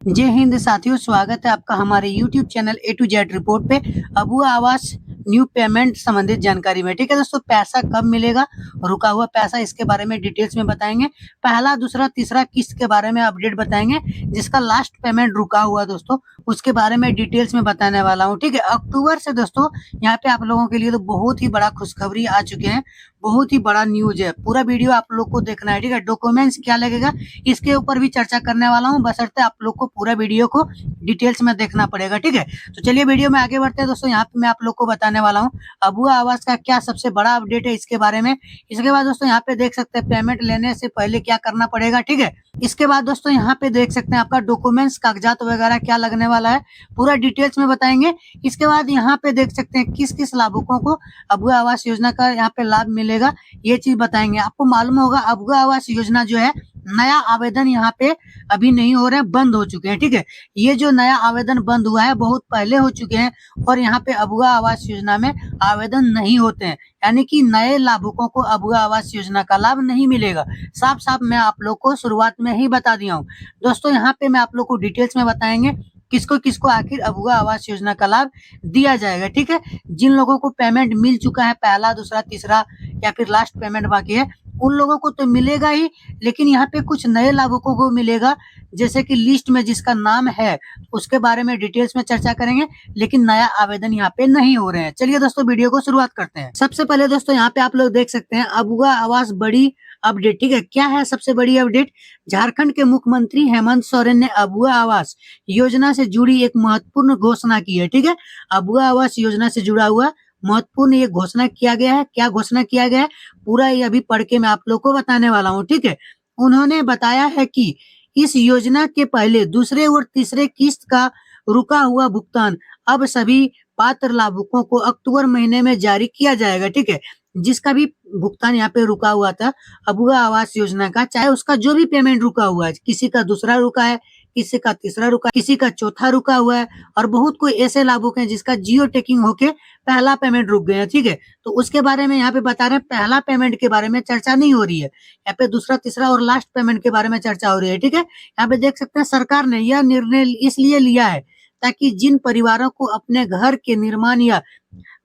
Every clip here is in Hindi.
जय हिंद साथियों, स्वागत है आपका हमारे YouTube channel A to Z report पे। अबुआ आवास न्यू पेमेंट संबंधित जानकारी में। ठीक है दोस्तों, पैसा कब मिलेगा, रुका हुआ पैसा, इसके बारे में डिटेल्स में बताएंगे। पहला, दूसरा, तीसरा किस्त के बारे में अपडेट बताएंगे। जिसका लास्ट पेमेंट रुका हुआ दोस्तों, उसके बारे में डिटेल्स में बताने वाला हूँ। ठीक है, अक्टूबर से दोस्तों यहाँ पे आप लोगों के लिए तो बहुत ही बड़ा खुशखबरी आ चुके हैं, बहुत ही बड़ा न्यूज है। पूरा वीडियो आप लोग को देखना है। ठीक है, डॉक्यूमेंट्स क्या लगेगा इसके ऊपर भी चर्चा करने वाला हूँ, बशर्ते आप लोग को पूरा वीडियो को डिटेल्स में देखना पड़ेगा। ठीक है, तो चलिए वीडियो में आगे बढ़ते हैं दोस्तों। यहाँ पे मैं आप लोग को बताने वाला हूँ अबुआ आवास का क्या सबसे बड़ा अपडेट है इसके बारे में। इसके बाद दोस्तों यहाँ पे देख सकते हैं पेमेंट लेने से पहले क्या करना पड़ेगा। ठीक है, इसके बाद दोस्तों यहाँ पे देख सकते हैं आपका डॉक्यूमेंट्स, कागजात वगैरह क्या लगने वाला है, पूरा डिटेल्स में बताएंगे। इसके बाद यहाँ पे देख सकते हैं किस किस लाभुकों को अबुआ आवास योजना का यहाँ पे लाभ मिलेगा, ये चीज बताएंगे। आपको मालूम होगा अबुआ आवास योजना जो है, नया आवेदन यहाँ पे अभी नहीं हो रहे हैं, बंद हो चुके हैं। ठीक है, ये जो नया आवेदन बंद हुआ है बहुत पहले हो चुके हैं और यहाँ पे अबुआ आवास योजना में आवेदन नहीं होते हैं, यानी कि नए लाभुकों को अबुआ आवास योजना का लाभ नहीं मिलेगा। साफ साफ मैं आप लोग को शुरुआत में ही बता दिया हूँ दोस्तों। यहाँ पे मैं आप लोग को डिटेल्स में बताएंगे किसको किसको आखिर अबुआ आवास योजना का लाभ दिया जाएगा। ठीक है, जिन लोगों को पेमेंट मिल चुका है, पहला, दूसरा, तीसरा या फिर लास्ट पेमेंट बाकी है, उन लोगों को तो मिलेगा ही, लेकिन यहाँ पे कुछ नए लाभुकों को मिलेगा। जैसे कि लिस्ट में जिसका नाम है उसके बारे में डिटेल्स में चर्चा करेंगे, लेकिन नया आवेदन यहाँ पे नहीं हो रहे हैं। चलिए दोस्तों वीडियो को शुरुआत करते हैं। सबसे पहले दोस्तों यहाँ पे आप लोग देख सकते हैं अबुआ आवास बड़ी अपडेट। ठीक है, क्या है सबसे बड़ी अपडेट? झारखंड के मुख्यमंत्री हेमंत सोरेन ने अबुआ आवास योजना से जुड़ी एक महत्वपूर्ण घोषणा की है। ठीक है, अबुआ आवास योजना से जुड़ा हुआ महत्वपूर्ण ये घोषणा किया गया है। क्या घोषणा किया गया है, पूरा ये अभी पढ़ के मैं आप लोग को बताने वाला हूँ। ठीक है, उन्होंने बताया है कि इस योजना के पहले, दूसरे और तीसरे किस्त का रुका हुआ भुगतान अब सभी पात्र लाभुकों को अक्टूबर महीने में जारी किया जाएगा। ठीक है, जिसका भी भुगतान यहाँ पे रुका हुआ था अबुआ आवास योजना का, चाहे उसका जो भी पेमेंट रुका हुआ है, किसी का दूसरा रुका है, किसी का तीसरा रुका, किसी का चौथा रुका हुआ है, और बहुत कोई ऐसे लाभुक हैं जिसका जियो टेकिंग होके पहला पेमेंट रुक गया। ठीक है, तो उसके बारे में यहाँ पे बता रहे हैं। पहला पेमेंट के बारे में चर्चा नहीं हो रही है, यहाँ पे दूसरा, तीसरा और लास्ट पेमेंट के बारे में चर्चा हो रही है। ठीक है, यहाँ पे देख सकते हैं सरकार ने यह निर्णय इसलिए लिया है ताकि जिन परिवारों को अपने घर के निर्माण या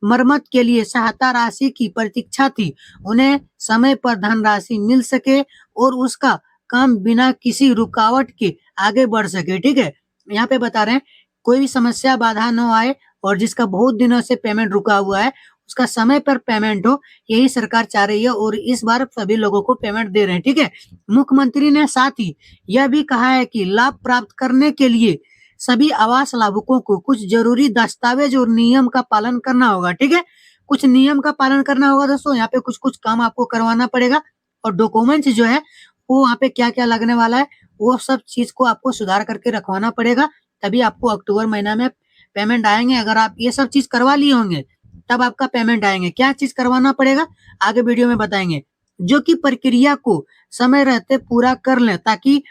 मरम्मत के लिए सहायता राशि की प्रतीक्षा थी, उन्हें समय पर धनराशि मिल सके और उसका काम बिना किसी रुकावट के आगे बढ़ सके। ठीक है, यहाँ पे बता रहे हैं कोई भी समस्या, बाधा न आए और जिसका बहुत दिनों से पेमेंट रुका हुआ है उसका समय पर पेमेंट हो, यही सरकार चाह रही है और इस बार सभी लोगों को पेमेंट दे रहे हैं। ठीक है, मुख्यमंत्री ने साथ ही यह भी कहा है कि लाभ प्राप्त करने के लिए सभी आवास लाभुकों को कुछ जरूरी दस्तावेज और नियम का पालन करना होगा। ठीक है, कुछ नियम का पालन करना होगा दोस्तों। यहाँ पे कुछ कुछ काम आपको करवाना पड़ेगा और डॉक्यूमेंट्स जो है वो वहाँ पे क्या क्या लगने वाला है वो सब चीज को आपको सुधार करके रखवाना पड़ेगा, तभी आपको अक्टूबर महीना में पेमेंट आएंगे। अगर आप ये सब चीज करवा लिए होंगे तब आपका पेमेंट आएंगे। क्या चीज करवाना पड़ेगा आगे वीडियो में बताएंगे, जो कि प्रक्रिया को समय रहते पूरा कर लें ताकि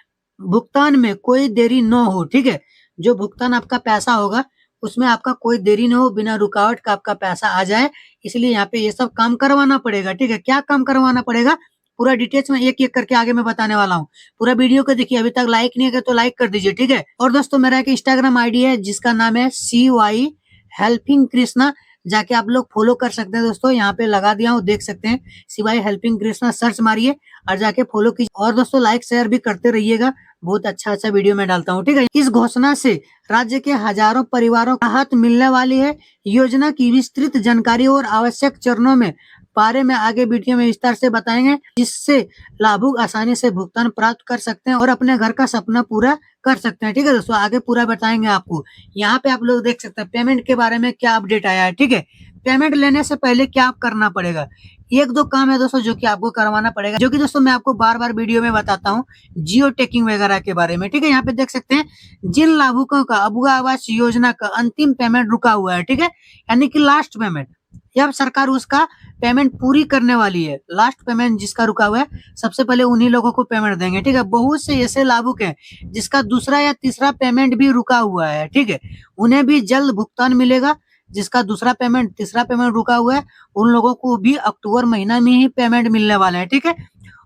भुगतान में कोई देरी न हो। ठीक है, जो भुगतान आपका पैसा होगा उसमें आपका कोई देरी न हो, बिना रुकावट का आपका पैसा आ जाए, इसलिए यहाँ पे ये सब काम करवाना पड़ेगा। ठीक है, क्या काम करवाना पड़ेगा पूरा डिटेल्स में एक एक करके आगे मैं बताने वाला हूँ। पूरा वीडियो को देखिए, अभी तक लाइक नहीं किया तो लाइक कर दीजिए। ठीक है, और दोस्तों मेरा एक इंस्टाग्राम आईडी है जिसका नाम है CY हेल्पिंग कृष्णा, जाके आप लोग फॉलो कर सकते हैं दोस्तों। यहाँ पे लगा दिया हूँ, देख सकते हैं CY हेल्पिंग कृष्णा, सर्च मारिए और जाके फॉलो कीजिए। और दोस्तों लाइक शेयर भी करते रहिएगा, बहुत अच्छा अच्छा वीडियो में डालता हूँ। ठीक है, इस घोषणा से राज्य के हजारों परिवारों को राहत मिलने वाली है। योजना की विस्तृत जानकारी और आवश्यक चरणों में बारे में आगे वीडियो में विस्तार से बताएंगे, जिससे लाभुक आसानी से भुगतान प्राप्त कर सकते हैं और अपने घर का सपना पूरा कर सकते हैं। ठीक है दोस्तों, आगे पूरा बताएंगे आपको। यहाँ पे आप लोग देख सकते हैं पेमेंट के बारे में क्या अपडेट आया है। ठीक है, पेमेंट लेने से पहले क्या करना पड़ेगा, एक दो काम है दोस्तों जो कि आपको करवाना पड़ेगा, जो कि दोस्तों मैं आपको बार बार वीडियो में बताता हूँ जियो टेकिंग वगैरह के बारे में। ठीक है, यहाँ पे देख सकते हैं जिन लाभुकों का अबुआ आवास योजना का अंतिम पेमेंट रुका हुआ है, ठीक है, यानी कि लास्ट पेमेंट, जब सरकार उसका पेमेंट पूरी करने वाली है, लास्ट पेमेंट जिसका रुका हुआ है सबसे पहले उन्हीं लोगों को पेमेंट देंगे। ठीक है, बहुत से ऐसे लाभुक हैं जिसका दूसरा या तीसरा पेमेंट भी रुका हुआ है। ठीक है, उन्हें भी जल्द भुगतान मिलेगा। जिसका दूसरा पेमेंट, तीसरा पेमेंट रुका हुआ है उन लोगों को भी अक्टूबर महीना में ही पेमेंट मिलने वाला है। ठीक है,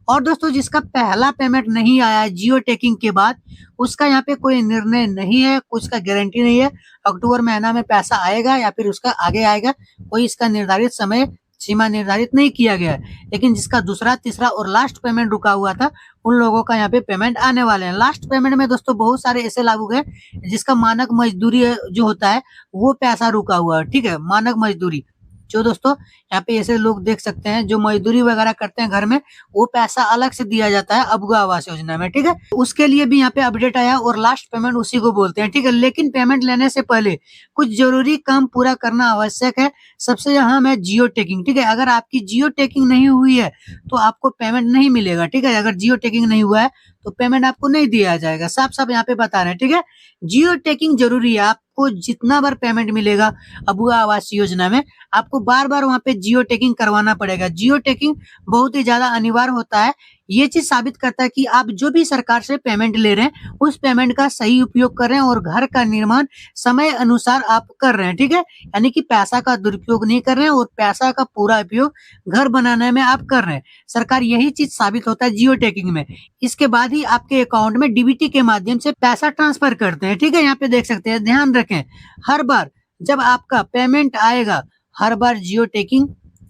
और दोस्तों जिसका पहला पेमेंट नहीं आया है जियो टैगिंग के बाद, उसका यहाँ पे कोई निर्णय नहीं है, कुछ का गारंटी नहीं है अक्टूबर महीना में पैसा आएगा या फिर उसका आगे आएगा, कोई इसका निर्धारित समय सीमा निर्धारित नहीं किया गया है। लेकिन जिसका दूसरा, तीसरा और लास्ट पेमेंट रुका हुआ था, उन लोगों का यहाँ पे पेमेंट आने वाले हैं। लास्ट पेमेंट में दोस्तों बहुत सारे ऐसे लाभुक हैं जिसका मानक मजदूरी जो होता है वो पैसा रुका हुआ है, ठीक है, मानक मजदूरी। जो दोस्तों यहाँ पे ऐसे लोग देख सकते हैं जो मजदूरी वगैरह करते हैं घर में, वो पैसा अलग से दिया जाता है अबुआ आवास योजना में, ठीक है। उसके लिए भी यहाँ पे अपडेट आया और लास्ट पेमेंट उसी को बोलते हैं, ठीक है। लेकिन पेमेंट लेने से पहले कुछ जरूरी काम पूरा करना आवश्यक है। सबसे अहम है जियो टैगिंग, ठीक है। अगर आपकी जियो टैगिंग नहीं हुई है तो आपको पेमेंट नहीं मिलेगा, ठीक है। अगर जियो टैगिंग नहीं हुआ है तो पेमेंट आपको नहीं दिया जाएगा, साफ साफ यहाँ पे बता रहे हैं, ठीक है। जियो टैगिंग जरूरी है, आपको जितना बार पेमेंट मिलेगा अबुआ आवास योजना में, आपको बार बार वहाँ पे जियो टैगिंग करवाना पड़ेगा। जियो टैगिंग बहुत ही ज्यादा अनिवार्य होता है। ये चीज साबित करता है कि आप जो भी सरकार से पेमेंट ले रहे हैं उस पेमेंट का सही उपयोग कर रहे हैं और घर का निर्माण समय अनुसार आप कर रहे हैं, ठीक है। यानी कि पैसा का दुरुपयोग नहीं कर रहे हैं और पैसा का पूरा उपयोग घर बनाने में आप कर रहे हैं। सरकार यही चीज साबित होता है जियो टैगिंग में। इसके बाद ही आपके अकाउंट में डीबीटी के माध्यम से पैसा ट्रांसफर करते हैं, ठीक है। यहाँ पे देख सकते हैं, ध्यान रखें, हर बार जब आपका पेमेंट आएगा हर बार जियो टैगिंग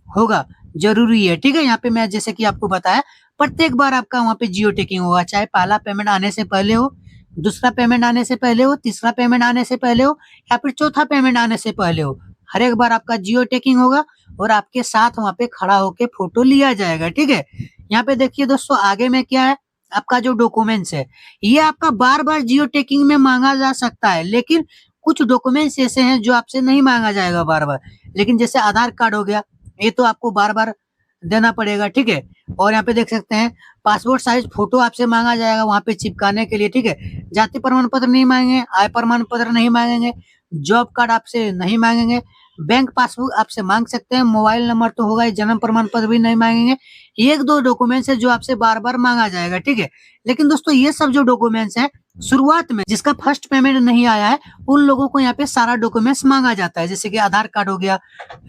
होगा, जरूरी है, ठीक है। यहाँ पे मैं जैसे कि आपको बताया, प्रत्येक बार आपका वहाँ पे जियो टैगिंग होगा, चाहे पहला पेमेंट आने से पहले हो, दूसरा पेमेंट आने से पहले हो, तीसरा पेमेंट आने से पहले हो या फिर चौथा पेमेंट आने से पहले हो। हर एक बार आपका जियो टैगिंग होगा और आपके साथ वहाँ पे खड़ा होके फोटो लिया जाएगा, ठीक है। यहाँ पे देखिए दोस्तों, आगे में क्या है, आपका जो डॉक्यूमेंट्स है ये आपका बार बार जियो टैगिंग में मांगा जा सकता है, लेकिन कुछ डॉक्यूमेंट्स ऐसे हैं जो आपसे नहीं मांगा जाएगा बार बार। लेकिन जैसे आधार कार्ड हो गया, ये तो आपको बार बार देना पड़ेगा, ठीक है। और यहाँ पे देख सकते हैं, पासपोर्ट साइज फोटो आपसे मांगा जाएगा वहाँ पे चिपकाने के लिए, ठीक है। जाति प्रमाण पत्र नहीं मांगेंगे, आय प्रमाण पत्र नहीं मांगेंगे, जॉब कार्ड आपसे नहीं मांगेंगे, बैंक पासबुक आपसे मांग सकते हैं, मोबाइल नंबर तो होगा ही, जन्म प्रमाण पत्र भी नहीं मांगेंगे। एक दो डॉक्यूमेंट्स है जो आपसे बार बार मांगा जाएगा, ठीक है। लेकिन दोस्तों ये सब जो डॉक्यूमेंट्स है, शुरुआत में जिसका फर्स्ट पेमेंट नहीं आया है उन लोगों को यहाँ पे सारा डॉक्यूमेंट्स मांगा जाता है, जैसे कि आधार कार्ड हो गया,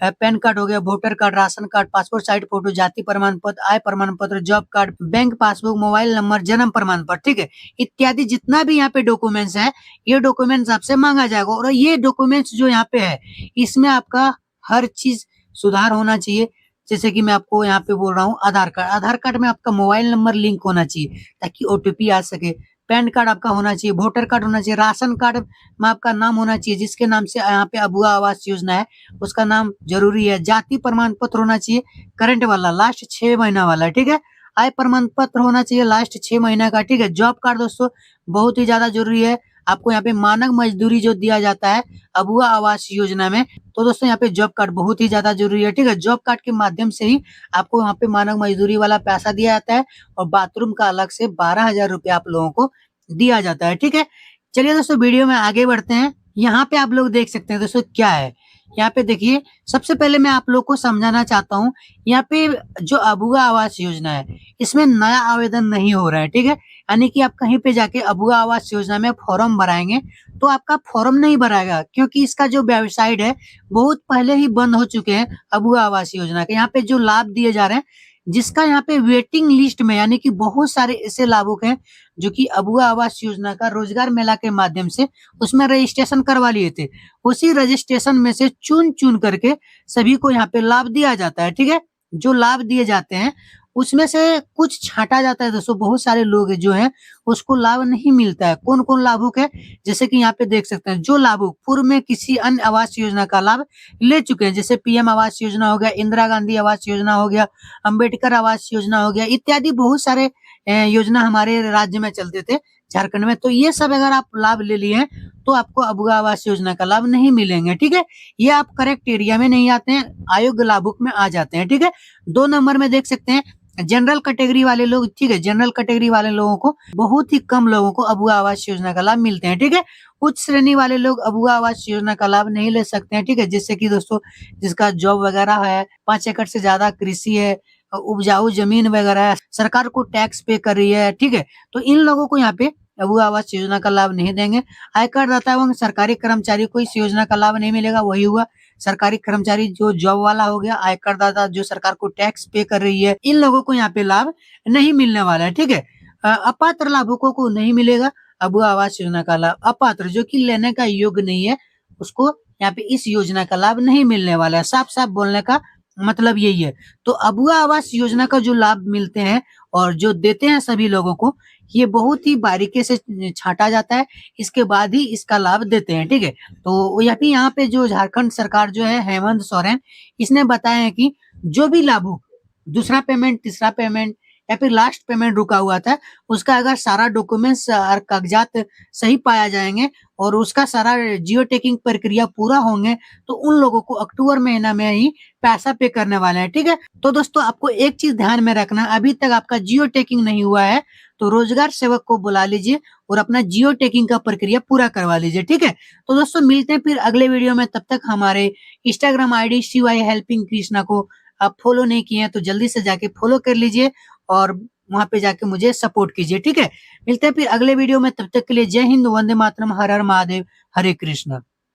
पैन कार्ड हो गया, voter card, ration card, passport size photo, जाति प्रमाण पत्र, आय प्रमाण पत्र, job card, bank passbook, mobile number, जन्म प्रमाण पत्र, ठीक है। इत्यादि जितना भी यहाँ पे डॉक्यूमेंट्स है, ये डॉक्यूमेंट्स आपसे मांगा जाएगा। और ये डॉक्यूमेंट्स जो यहाँ पे है, इसमें आपका हर चीज सुधार होना चाहिए। जैसे कि मैं आपको यहाँ पे बोल रहा हूँ, आधार कार्ड, आधार कार्ड में आपका मोबाइल नंबर लिंक होना चाहिए ताकि ओटीपी आ सके। पैन कार्ड आपका होना चाहिए, वोटर कार्ड होना चाहिए, राशन कार्ड में आपका नाम होना चाहिए, जिसके नाम से यहाँ पे अबुआ आवास योजना है उसका नाम जरूरी है। जाति प्रमाण पत्र होना चाहिए करंट वाला, लास्ट 6 महीना वाला, ठीक है। आय प्रमाण पत्र होना चाहिए लास्ट 6 महीना का, ठीक है। जॉब कार्ड दोस्तों बहुत ही ज्यादा जरूरी है। आपको यहाँ पे मानक मजदूरी जो दिया जाता है अबुआ आवास योजना में, तो दोस्तों यहाँ पे जॉब कार्ड बहुत ही ज्यादा जरूरी है, ठीक है। जॉब कार्ड के माध्यम से ही आपको वहाँ पे मानक मजदूरी वाला पैसा दिया जाता है और बाथरूम का अलग से 12,000 रुपया आप लोगों को दिया जाता है, ठीक है। चलिए दोस्तों वीडियो में आगे बढ़ते हैं। यहाँ पे आप लोग देख सकते हैं दोस्तों क्या है, यहाँ पे देखिए, सबसे पहले मैं आप लोग को समझाना चाहता हूँ, यहाँ पे जो अबुआ आवास योजना है इसमें नया आवेदन नहीं हो रहा है, ठीक है। यानी कि आप कहीं पे जाके अबुआ आवास योजना में फॉर्म भराएंगे तो आपका फॉर्म नहीं भराएगा, क्योंकि इसका जो वेबसाइट है बहुत पहले ही बंद हो चुके हैं अबुआ आवास योजना के। यहाँ पे जो लाभ दिए जा रहे हैं, जिसका यहाँ पे वेटिंग लिस्ट में, यानी कि बहुत सारे ऐसे लाभुक हैं जो कि अबुआ आवास योजना का रोजगार मेला के माध्यम से उसमें रजिस्ट्रेशन करवा लिए थे, उसी रजिस्ट्रेशन में से चुन चुन करके सभी को यहाँ पे लाभ दिया जाता है, ठीक है। जो लाभ दिए जाते हैं उसमें से कुछ छांटा जाता है दोस्तों, बहुत सारे लोग जो हैं उसको लाभ नहीं मिलता है। कौन कौन लाभुक है, जैसे कि यहाँ पे देख सकते हैं, जो लाभुक पूर्व में किसी अन्य आवास योजना का लाभ ले चुके हैं, जैसे पीएम आवास योजना हो गया, इंदिरा गांधी आवास योजना हो गया, अंबेडकर आवास योजना हो गया, इत्यादि बहुत सारे योजना हमारे राज्य में चलते थे, झारखंड में। तो ये सब अगर आप लाभ ले लिए हैं तो आपको अबुआ आवास योजना का लाभ नहीं मिलेंगे, ठीक है। ये आप करेक्ट एरिया में नहीं आते हैं, अयोग्य लाभुक में आ जाते हैं, ठीक है। 2 नंबर में देख सकते हैं, जनरल कैटेगरी वाले लोग, ठीक है, जनरल कैटेगरी वाले लोगों को, बहुत ही कम लोगों को अबुआ आवास योजना का लाभ मिलते हैं, ठीक है। उच्च श्रेणी वाले लोग अबुआ आवास योजना का लाभ नहीं ले सकते हैं, ठीक है। जैसे कि दोस्तों जिसका जॉब वगैरह है, 5 एकड़ से ज्यादा कृषि है, उपजाऊ जमीन वगैरह है, सरकार को टैक्स पे कर रही है, ठीक है। तो इन लोगों को यहाँ पे अबुआ आवास योजना का लाभ नहीं देंगे। आयकरदाता एवं सरकारी कर्मचारी को इस योजना का लाभ नहीं मिलेगा। वही हुआ सरकारी कर्मचारी जो जॉब वाला हो गया, आयकरदाता जो सरकार को टैक्स पे कर रही है, इन लोगों को यहाँ पे लाभ नहीं मिलने वाला है, ठीक है। अपात्र लाभुकों को नहीं मिलेगा अबुआ आवास योजना का लाभ। अपात्र जो कि लेने का योग्य नहीं है, उसको यहाँ पे इस योजना का लाभ नहीं मिलने वाला है। साफ-साफ बोलने का मतलब यही है। तो अबुआ आवास योजना का जो लाभ मिलते हैं और जो देते हैं सभी लोगों को, ये बहुत ही बारीकी से छाँटा जाता है, इसके बाद ही इसका लाभ देते हैं, ठीक है। तो यहाँ पे जो झारखंड सरकार जो है हेमंत सोरेन, इसने बताया है कि जो भी लाभुक दूसरा पेमेंट, तीसरा पेमेंट या फिर लास्ट पेमेंट रुका हुआ था, उसका अगर सारा डॉक्यूमेंट्स और कागज़ात सही पाया जाएँगे और उसका सारा जियो टैगिंग प्रक्रिया पूरा होंगे, तो उन लोगों को अक्टूबर महीना में ही पैसा पे करने वाले हैं, ठीक है। तो दोस्तों आपको एक चीज़ ध्यान में रखना, अभी तक आपका जियो टैगिंग नहीं हुआ है, तो रोज़गार सेवक को बुला लीजिए और अपना जियो टैगिंग का प्रक्रिया पूरा करवा लीजिए, ठीक है। तो दोस्तों मिलते हैं फिर अगले वीडियो में, तब तक हमारे Instagram ID CY helping Krishna को आप फॉलो नहीं किए हैं तो जल्दी से जाके फॉलो कर लीजिए और वहाँ पे जाके मुझे सपोर्ट कीजिए, ठीक है। मिलते हैं फिर अगले वीडियो में, तब तक के लिए जय हिंद, वंदे मातरम, हर हर महादेव, हरे कृष्णा।